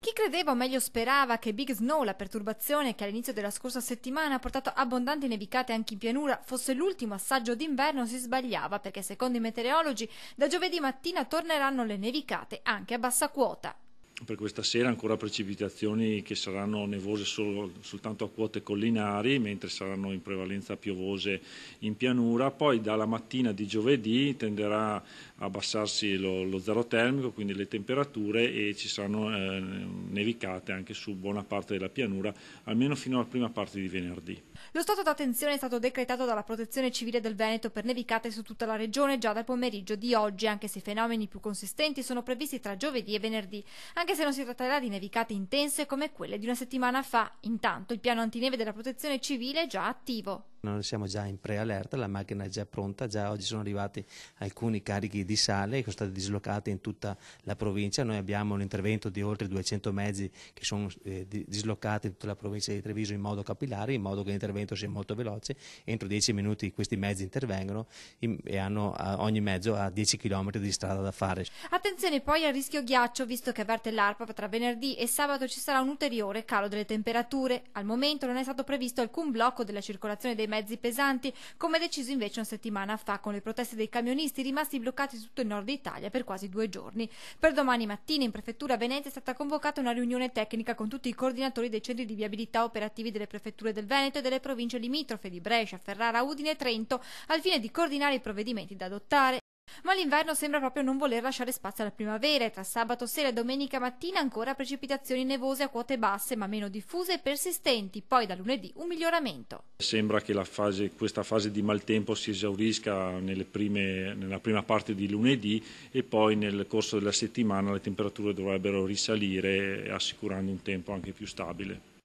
Chi credeva o meglio sperava che Big Snow, la perturbazione che all'inizio della scorsa settimana ha portato abbondanti nevicate anche in pianura, fosse l'ultimo assaggio d'inverno si sbagliava, perché secondo i meteorologi da giovedì mattina torneranno le nevicate anche a bassa quota. Per questa sera ancora precipitazioni che saranno nevose soltanto a quote collinari, mentre saranno in prevalenza piovose in pianura. Poi dalla mattina di giovedì tenderà a abbassarsi lo zero termico, quindi le temperature, e ci saranno nevicate anche su buona parte della pianura, almeno fino alla prima parte di venerdì. Lo stato d'attenzione è stato decretato dalla Protezione Civile del Veneto per nevicate su tutta la regione già dal pomeriggio di oggi, anche se i fenomeni più consistenti sono previsti tra giovedì e venerdì, anche se non si tratterà di nevicate intense come quelle di una settimana fa. Intanto il piano antineve della Protezione Civile è già attivo. Noi siamo già in preallerta, la macchina è già pronta, già oggi sono arrivati alcuni carichi di sale che sono stati dislocati in tutta la provincia. Noi abbiamo un intervento di oltre 200 mezzi che sono dislocati in tutta la provincia di Treviso in modo capillare, in modo che l'intervento sia molto veloce. Entro 10 minuti questi mezzi intervengono e ogni mezzo ha 10 km di strada da fare. Attenzione poi al rischio ghiaccio, visto che avverte l'ARPA tra venerdì e sabato ci sarà un ulteriore calo delle temperature. Al momento non è stato previsto alcun blocco della circolazione dei mezzi pesanti, come deciso invece una settimana fa con le proteste dei camionisti rimasti bloccati su tutto il nord Italia per quasi 2 giorni. Per domani mattina in prefettura Venezia è stata convocata una riunione tecnica con tutti i coordinatori dei centri di viabilità operativi delle prefetture del Veneto e delle province limitrofe di Brescia, Ferrara, Udine e Trento, al fine di coordinare i provvedimenti da adottare. Ma l'inverno sembra proprio non voler lasciare spazio alla primavera e tra sabato sera e domenica mattina ancora precipitazioni nevose a quote basse ma meno diffuse e persistenti, poi da lunedì un miglioramento. Sembra che questa fase di maltempo si esaurisca nella prima parte di lunedì e poi nel corso della settimana le temperature dovrebbero risalire assicurando un tempo anche più stabile.